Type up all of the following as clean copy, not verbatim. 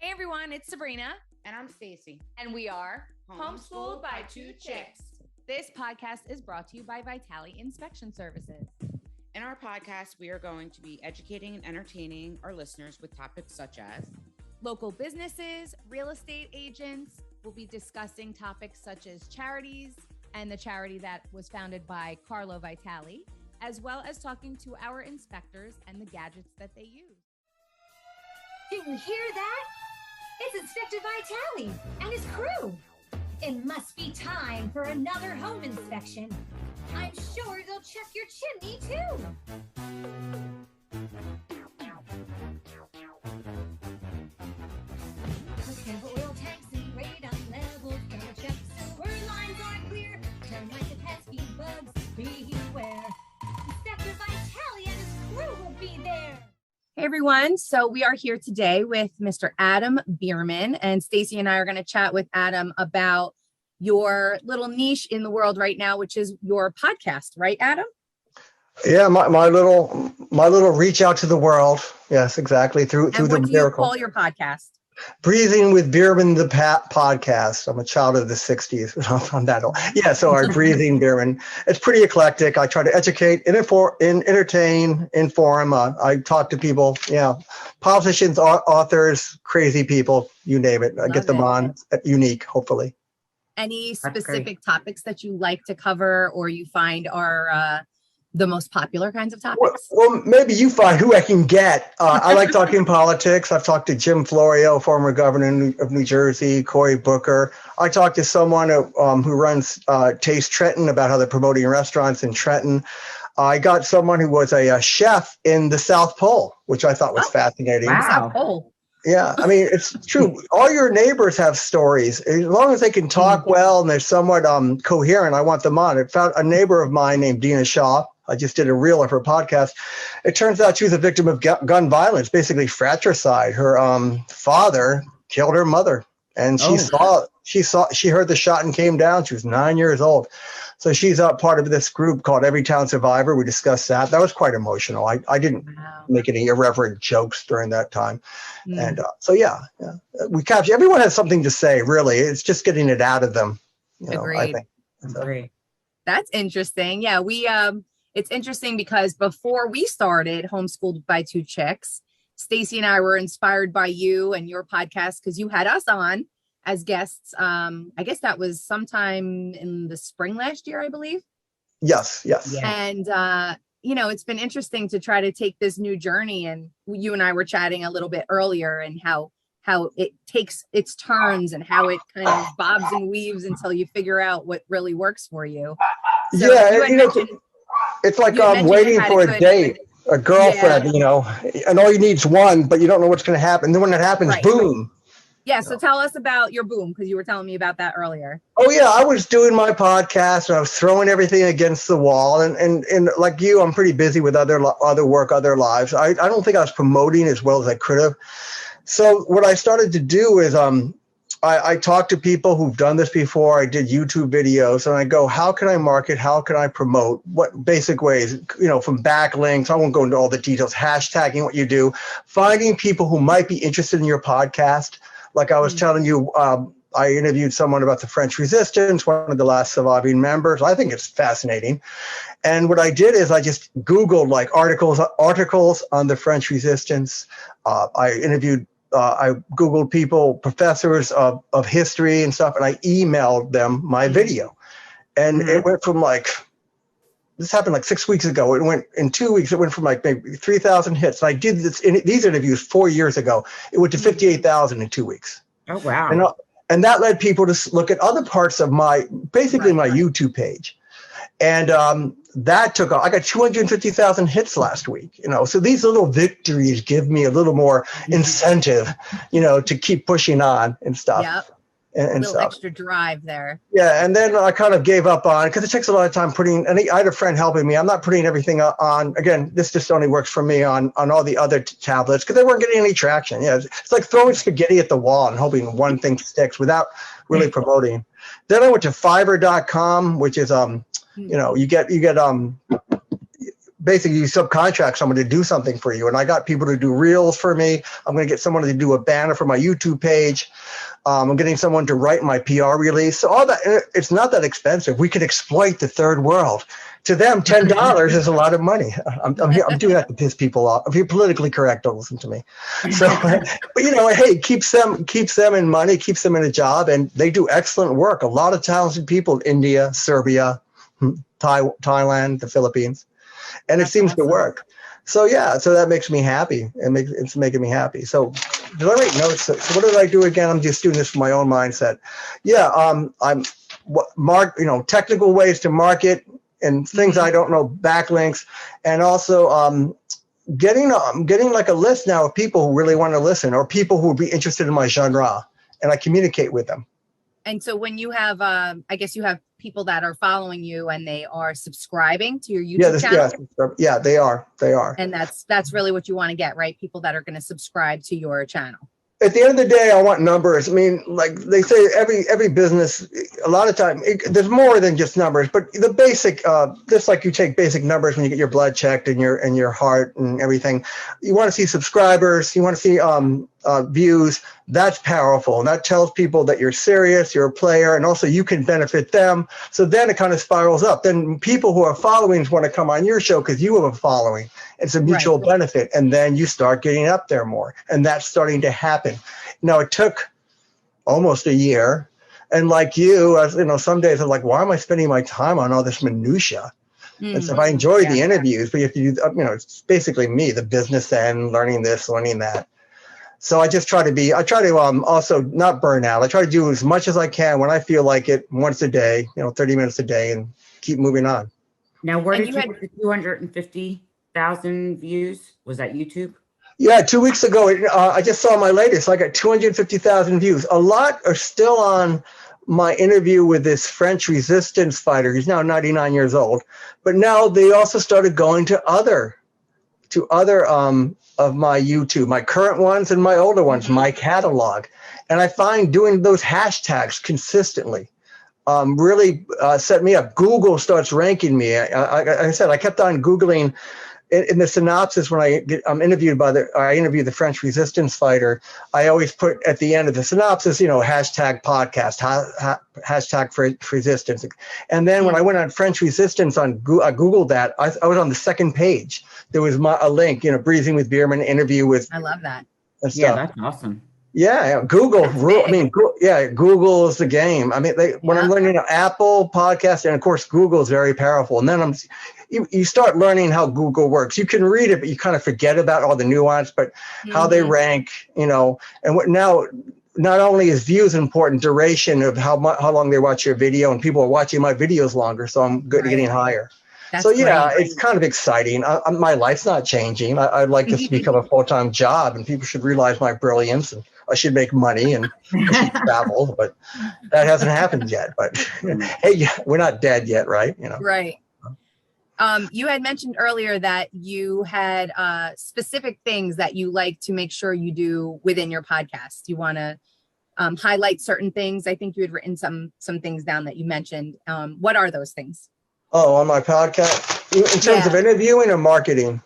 Hey everyone, it's Sabrina. And I'm Stacy. And we are Homeschooled by Two Chicks. This podcast is brought to you by Vitali Inspection Services. In our podcast, we are going to be educating and entertaining our listeners with topics such as local businesses, real estate agents. We'll be discussing topics such as charities and the charity that was founded by Carlo Vitali, as well as talking to our inspectors and the gadgets that they use. Did you hear that? It's Inspector Vitali and his crew. It must be time for another home inspection. I'm sure they'll check your chimney too. Look at oil tanks and radon levels. Gotta check sewer lines are clear. Termites and pesky bugs, beware. Inspector Vitali and his crew will be there. Hey everyone, so we are here today with Mr. Adam Bierman, and Stacy and I are going to chat with Adam about your little niche in the world right now, which is your podcast, right, Adam? Yeah, my little reach out to the world. Yes, exactly. Through the miracle. What do you call your podcast? Breathing with Bierman, the podcast. I'm a child of the 60s. I'm that old. Yeah, so our Breathing Bierman. It's pretty eclectic. I try to educate, entertain, inform. I talk to people, politicians, authors, crazy people, you name it. I get them on, unique, hopefully. Any specific topics that you like to cover or you find are the most popular kinds of topics? Well, maybe you find who I can get. I like talking politics. I've talked to Jim Florio, former governor of New Jersey, Cory Booker. I talked to someone who runs Taste Trenton about how they're promoting restaurants in Trenton. I got someone who was a chef in the South Pole, which I thought was fascinating. Wow. South Pole. Yeah, I mean, it's true. All your neighbors have stories. As long as they can talk well and they're somewhat coherent, I want them on. I found a neighbor of mine named Dina Shaw. I just did a reel of her podcast. It turns out she was a victim of gun violence, basically fratricide. Her father killed her mother, and she heard the shot and came down. She was 9 years old. So she's part of this group called Every Town Survivor. We discussed that. That was quite emotional. I didn't make any irreverent jokes during that time. And we capture. Everyone has something to say, really. It's just getting it out of them. Agreed. I think. Agreed. That's interesting. Yeah, it's interesting because before we started Homeschooled by Two Chicks, Stacy and I were inspired by you and your podcast because you had us on as guests. I guess that was sometime in the spring last year, I believe. Yes. Yeah. And, it's been interesting to try to take this new journey. And you and I were chatting a little bit earlier and how it takes its turns and how it kind of bobs and weaves until you figure out what really works for you. So it's like waiting for a date, a girlfriend, and all you need is one, but you don't know what's going to happen. Then when it happens, boom. Yeah. So tell us about your boom, because you were telling me about that earlier. Oh, yeah. I was doing my podcast and I was throwing everything against the wall. And like you, I'm pretty busy with other work, other lives. I don't think I was promoting as well as I could have. So what I started to do is I talked to people who've done this before. I did YouTube videos and I go, how can I market? How can I promote? What basic ways, from backlinks. I won't go into all the details, hashtagging what you do, finding people who might be interested in your podcast. Like I was telling you, I interviewed someone about the French Resistance, one of the last surviving members. I think it's fascinating. And what I did is I just Googled like articles on the French Resistance. I Googled people, professors of history and stuff, and I emailed them my video. And it went from this happened like 6 weeks ago. It went in 2 weeks. It went from maybe 3,000 hits. And I did these interviews 4 years ago. It went to 58,000 in 2 weeks. Oh, wow. And that led people to look at other parts of my YouTube page. And that took off. I got 250,000 hits last week, so these little victories give me a little more incentive, to keep pushing on and stuff. Yep. And a little stuff. Extra drive there. Yeah. And then I kind of gave up on, because it takes a lot of time I had a friend helping me. I'm not putting everything on. Again, this just only works for me on all the other tablets because they weren't getting any traction. Yeah. It's like throwing spaghetti at the wall and hoping one thing sticks without really promoting. Then I went to Fiverr.com, which is, you get basically you subcontract someone to do something for you. And I got people to do reels for me. I'm going to get someone to do a banner for my YouTube page. I'm getting someone to write my PR release. So all that, it's not that expensive. We can exploit the third world. To them, $10 is a lot of money. I'm doing that to piss people off. If you're politically correct, don't listen to me. So, but hey, keeps them in money, keeps them in a job, and they do excellent work. A lot of talented people, India, Serbia, Thailand, the Philippines, and it seems to work. So so that makes me happy. It's making me happy. So did I write notes? So what did I do again? I'm just doing this from my own mindset. Yeah, technical ways to market and things I don't know, backlinks, and also getting like a list now of people who really want to listen or people who would be interested in my genre, and I communicate with them. And so when you have, I guess you have people that are following you and they are subscribing to your YouTube channel. Yeah, they are. And that's really what you want to get, right? People that are going to subscribe to your channel. At the end of the day, I want numbers. I mean, like they say, every business, a lot of time, there's more than just numbers. But the basic, just like you take basic numbers when you get your blood checked and your heart and everything, you want to see subscribers, you want to see views. That's powerful, and that tells people that you're serious, you're a player, and also you can benefit them. So then it kind of spirals up. Then people who are followings want to come on your show because you have a following. It's a mutual benefit, and then you start getting up there more, and that's starting to happen. Now, it took almost a year, and like you, some days I'm like, why am I spending my time on all this minutia? And so I enjoy the interviews, but you have to do, it's basically me, the business end, learning this, learning that. So I just try to also not burn out. I try to do as much as I can when I feel like it, once a day, 30 minutes a day, and keep moving on. Now, where did you get the 250,000 views? Was that YouTube? Yeah, 2 weeks ago, I just saw my latest. I got 250,000 views. A lot are still on my interview with this French resistance fighter. He's now 99 years old. But now they also started going to other of my YouTube, my current ones and my older ones, my catalog. And I find doing those hashtags consistently really set me up. Google starts ranking me. I said, I kept on Googling in the synopsis when I'm interviewed I interview the French resistance fighter. I always put at the end of the synopsis, hashtag podcast, hashtag for resistance. And then when I went on French resistance I Googled that. I was on the second page. There was a link, Breathing with Bierman interview with. I love that. Yeah, that's awesome. Yeah, Google. Google is the game. I mean, when I'm learning Apple podcast, and of course, Google is very powerful. And then you start learning how Google works. You can read it, but you kind of forget about all the nuance, but how they rank, and what now. Not only is views important, duration of how long they watch your video, and people are watching my videos longer, so I'm getting higher. That's so great. It's kind of exciting. My life's not changing. I'd like this to become a full-time job, and people should realize my brilliance, and I should make money, and I should travel, but that hasn't happened yet. But hey, we're not dead yet, right? Right. You had mentioned earlier that you had specific things that you like to make sure you do within your podcast. You want to highlight certain things. I think you had written some things down that you mentioned. What are those things? Oh, on my podcast, in terms of interviewing or marketing?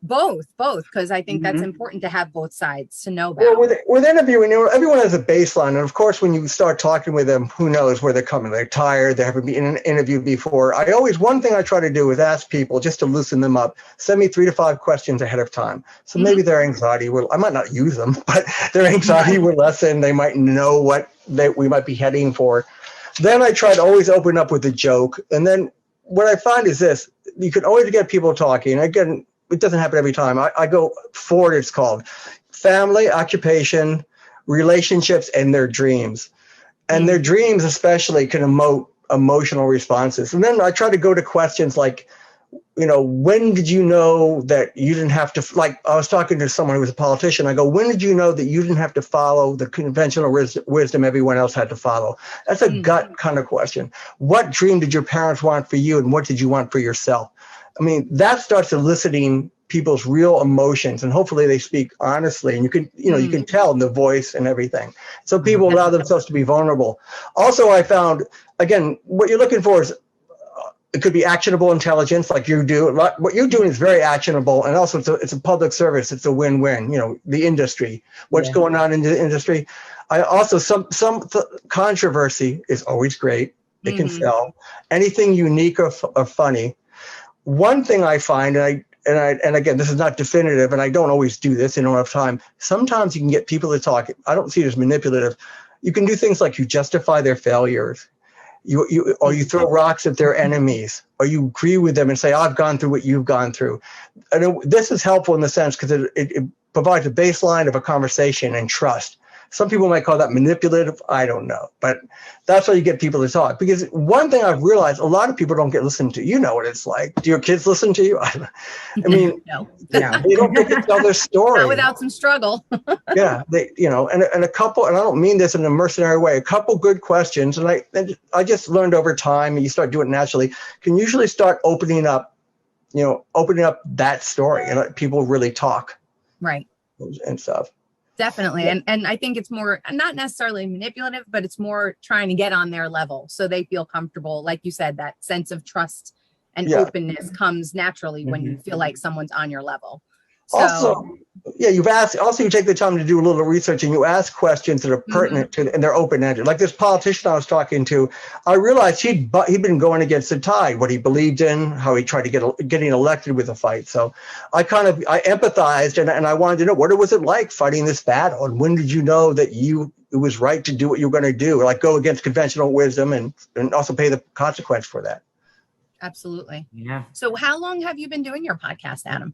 Both, because I think that's important to have both sides to know about. Well, with interviewing, everyone has a baseline. And of course, when you start talking with them, who knows where they're coming. They're tired. They haven't been in an interview before. One thing I try to do is ask people just to loosen them up. Send me 3 to 5 questions ahead of time. So maybe their anxiety I might not use them, but their anxiety will lessen. They might know what we might be heading for. Then I try to always open up with a joke. And then what I find is this: you can always get people talking. Again, it doesn't happen every time. I go forward, it's called family, occupation, relationships, and their dreams. And their dreams especially can emote emotional responses. And then I try to go to questions like, when did you know that you didn't have to, like I was talking to someone who was a politician. I go, when did you know that you didn't have to follow the conventional wisdom everyone else had to follow? That's a gut kind of question. What dream did your parents want for you, and what did you want for yourself? I mean, that starts eliciting people's real emotions, and hopefully they speak honestly, and you can tell in the voice and everything. So people allow themselves to be vulnerable. Also, I found, again, what you're looking for is it could be actionable intelligence like you do. What you're doing is very actionable, and also it's a public service. It's a win-win. The industry, what's going on in the industry. I also some controversy is always great. It can sell. Anything unique or funny. One thing I find, and again, this is not definitive, and I don't always do this. I don't have time. Sometimes you can get people to talk. I don't see it as manipulative. You can do things like you justify their failures. Or you throw rocks at their enemies, or you agree with them and say, I've gone through what you've gone through. And this is helpful in the sense because it provides a baseline of a conversation and trust. Some people might call that manipulative. I don't know. But that's how you get people to talk. Because one thing I've realized, a lot of people don't get listened to. You know what it's like. Do your kids listen to you? I mean, no. They don't get to tell their story. Not without some struggle. Yeah, and a couple, and I don't mean this in a mercenary way, a couple good questions, and I just learned over time, and you start doing it naturally, can usually start opening up that story and let people really talk. Right. And stuff. Definitely. Yeah. And I think it's more, not necessarily manipulative, but it's more trying to get on their level so they feel comfortable. Like you said, that sense of trust and openness comes naturally when you feel like someone's on your level. So, you take the time to do a little research and you ask questions that are pertinent to, and they're open-ended. Like this politician I was talking to, I realized he'd been going against the tide, what he believed in, how he tried to getting elected with a fight. So I empathized and I wanted to know, what was it like fighting this battle? And when did you know that it was right to do what you were going to do, like go against conventional wisdom and also pay the consequence for that? Absolutely. Yeah. So how long have you been doing your podcast, Adam?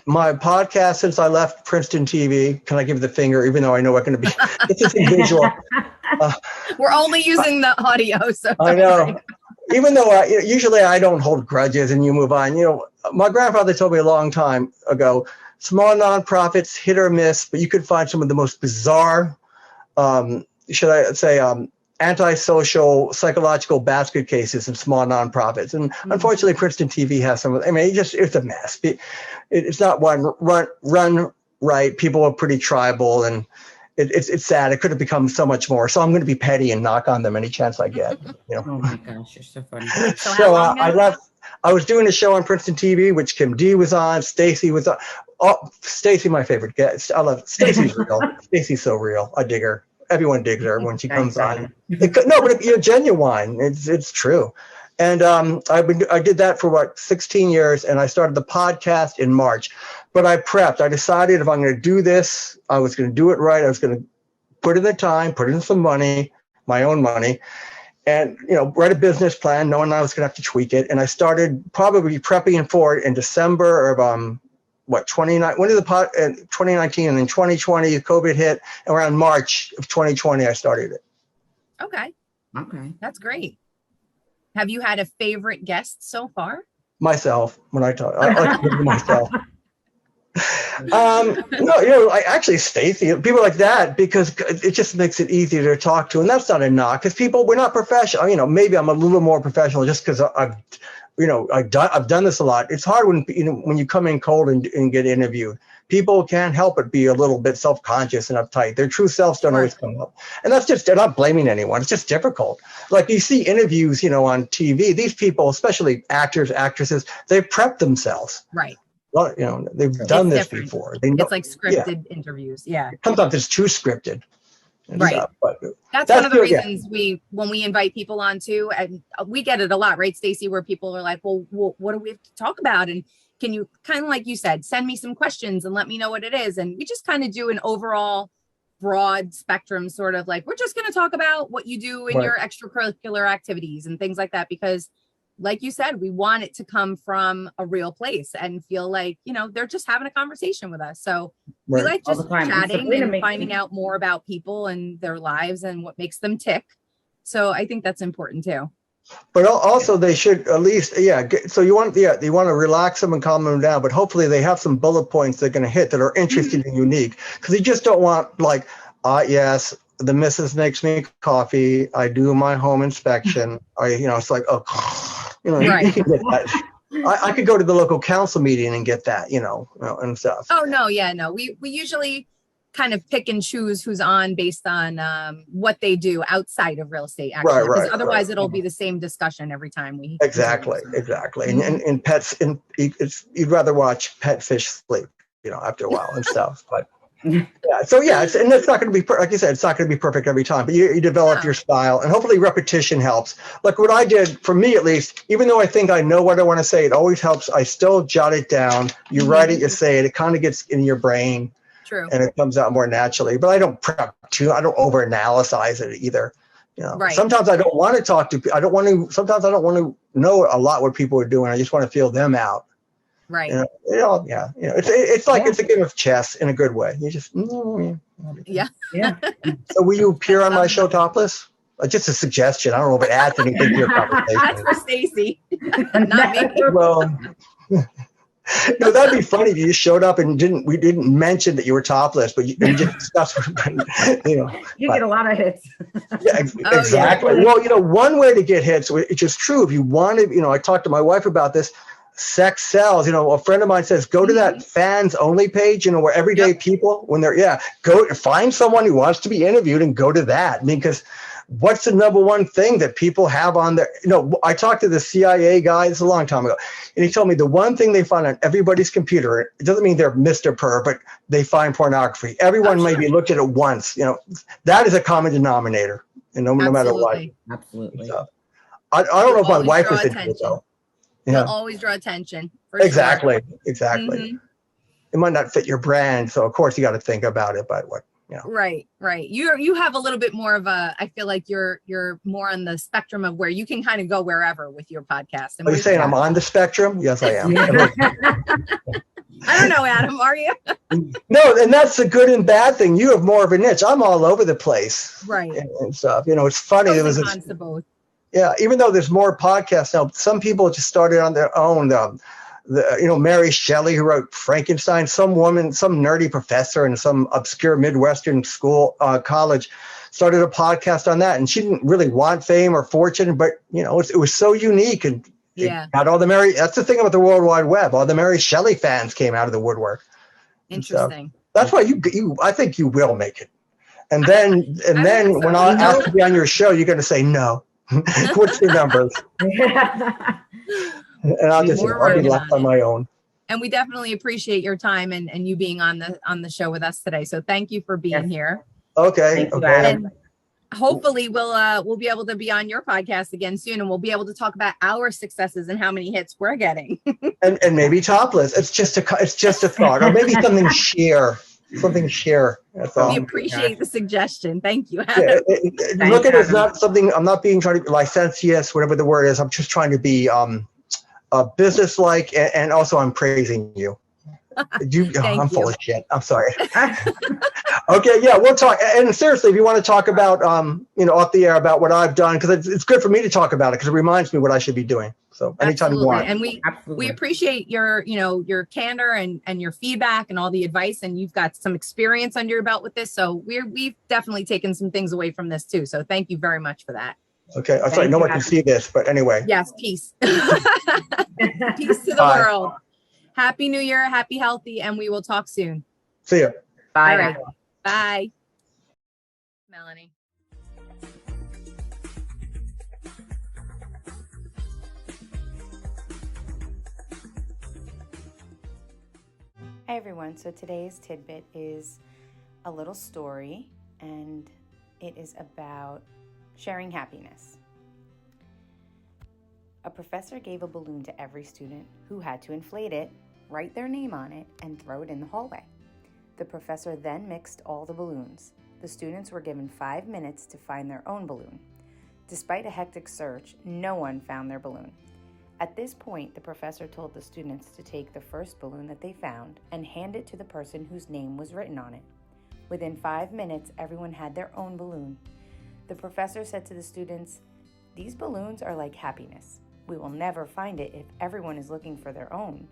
My podcast since I left Princeton TV. Can I give the finger, even though I know I'm going to be, it's just a visual. We're only using the audio. So I know. Even though usually I don't hold grudges and you move on. My grandfather told me a long time ago, small nonprofits, hit or miss, but you could find some of the most bizarre, antisocial, psychological basket cases in small nonprofits. And unfortunately, Princeton TV has some of them. I mean, it's a mess. It's not run right. People are pretty tribal, and it's sad. It could have become so much more. So I'm going to be petty and knock on them any chance I get. Oh my gosh, you're so funny. So I left. I was doing a show on Princeton TV, which Kim D was on. Stacy was on. Oh, Stacy, my favorite guest. I love Stacy's real. Stacy's so real. I dig her. Everyone digs her when she comes on. But you're genuine. It's true. And I did that for 16 years, and I started the podcast in March. But I prepped. I decided if I'm going to do this, I was going to do it right. I was going to put in the time, put in some money, my own money, and write a business plan, knowing I was going to have to tweak it. And I started probably prepping for it in December of 2019, and then 2020 COVID hit. Around March of 2020 I started it. Okay, that's great. Have you had a favorite guest so far? Myself. When I talk, I like to give myself. No, I actually Stacy, people like that, because it just makes it easier to talk to, and that's not a knock, because we're not professional. Maybe I'm a little more professional just because I've done this a lot. It's hard when you come in cold and get interviewed. People can't help but be a little bit self-conscious and uptight. Their true selves don't always come up. And they're not blaming anyone. It's just difficult. Like you see interviews, on TV, these people, especially actors, actresses, they prep themselves. Right. Well, they've done this before. They know, it's like scripted interviews. Yeah. Sometimes it's too scripted. Right. Stuff, but that's one of the reasons when we invite people on too, and we get it a lot, right, Stacey, where people are like, well, what do we have to talk about? And can you, kind of like you said, send me some questions and let me know what it is? And we just kind of do an overall broad spectrum, sort of like, we're just going to talk about what you do in your extracurricular activities and things like that, because like you said, we want it to come from a real place and feel like, they're just having a conversation with us. So we like just chatting and finding out more about people and their lives and what makes them tick. So I think that's important too. But also they should at least, so you want to relax them and calm them down, but hopefully they have some bullet points they're going to hit that are interesting and unique, because you just don't want like, yes, the missus makes me coffee, I do my home inspection, it's like, right. You can get that. I could go to the local council meeting and get that, and stuff. Oh no, yeah, no. We usually kind of pick and choose who's on based on what they do outside of real estate, actually, because otherwise it'll be the same discussion every time we exactly. And pets, you'd rather watch pet fish sleep, after a while and stuff. But yeah, so yeah, it's not going to be like you said, it's not going to be perfect every time, but you develop your style, and hopefully repetition helps. Like what I did, for me at least, even though I think I know what I want to say, it always helps. I still jot it down. You write it, you say it. It kind of gets in your brain. True. And it comes out more naturally. But I don't prep I don't overanalyze it either. Right. Sometimes I don't want to talk to. Sometimes I don't want to know a lot what people are doing. I just want to feel them out. Right. It's like it's a game of chess in a good way. You just yeah. So will you appear on my show topless? Just a suggestion. I don't know if it adds anything to your conversation. That's for Stacy, not me. Well. No, that'd be funny if you just showed up and we didn't mention that you were topless, but you just discussed, You get a lot of hits. Yeah, exactly. Yeah. Well, one way to get hits, which is true, if you want to, I talked to my wife about this, sex sells. A friend of mine says, go to that fans only page, where everyday people, when go find someone who wants to be interviewed and go to that. Because what's the number one thing that people have on their, I talked to the CIA guy, this is a long time ago, and he told me the one thing they find on everybody's computer, it doesn't mean they're Mr. Perv, but they find pornography. Everyone maybe looked at it once, that is a common denominator, no matter what. Absolutely. So, I don't know if my wife was into it though. You'll always draw attention. Exactly. Mm-hmm. It might not fit your brand, so of course you got to think about it, but what? Right. You have a little bit more of I feel like you're more on the spectrum of where you can kind of go wherever with your podcast. Are you saying I'm on the spectrum? Yes, I am. I don't know, Adam, are you? No, and that's the good and bad thing. You have more of a niche. I'm all over the place. Right. And stuff. It's funny. There was both. Yeah, even though there's more podcasts now, some people just started on their own. Mary Shelley, who wrote Frankenstein, some woman, some nerdy professor in some obscure Midwestern school, college, started a podcast on that. And she didn't really want fame or fortune, but, it was so unique. And got all that's the thing about the World Wide Web. All the Mary Shelley fans came out of the woodwork. Interesting. That's why I think you will make it. And then when I ask to be on your show, you're going to say no. What's your numbers? And I'll be left on my own. And we definitely appreciate your time and you being on the show with us today. So thank you for being here. Okay. And hopefully we'll be able to be on your podcast again soon, and we'll be able to talk about our successes and how many hits we're getting. and maybe topless. It's just a thought, or maybe something sheer. Something sheer. We appreciate the suggestion. Thank you. Look at it as not something. I'm not being trying to be licentious, whatever the word is. I'm just trying to be business-like, and also I'm praising you. I'm full of shit. I'm sorry. Okay, yeah, we'll talk. And seriously, if you want to talk about, off the air about what I've done, because it's good for me to talk about it, because it reminds me what I should be doing. So anytime you want. And we appreciate your candor and your feedback and all the advice, and you've got some experience under your belt with this. So we've definitely taken some things away from this too. So thank you very much for that. Okay, I'm sorry, no one can see this, but anyway. Yes, peace. Peace to the world. Happy New Year, happy healthy, and we will talk soon. See ya. Bye. All right. Bye. Melanie. Hi everyone, so today's tidbit is a little story, and it is about sharing happiness. A professor gave a balloon to every student who had to inflate it, write their name on it, and throw it in the hallway. The professor then mixed all the balloons. The students were given 5 minutes to find their own balloon. Despite a hectic search, no one found their balloon. At this point, the professor told the students to take the first balloon that they found and hand it to the person whose name was written on it. Within 5 minutes, everyone had their own balloon. The professor said to the students, "These balloons are like happiness. We will never find it if everyone is looking for their own.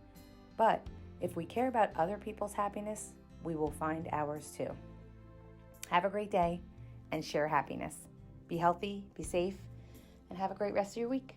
But if we care about other people's happiness, we will find ours too." Have a great day and share happiness. Be healthy, be safe, and have a great rest of your week.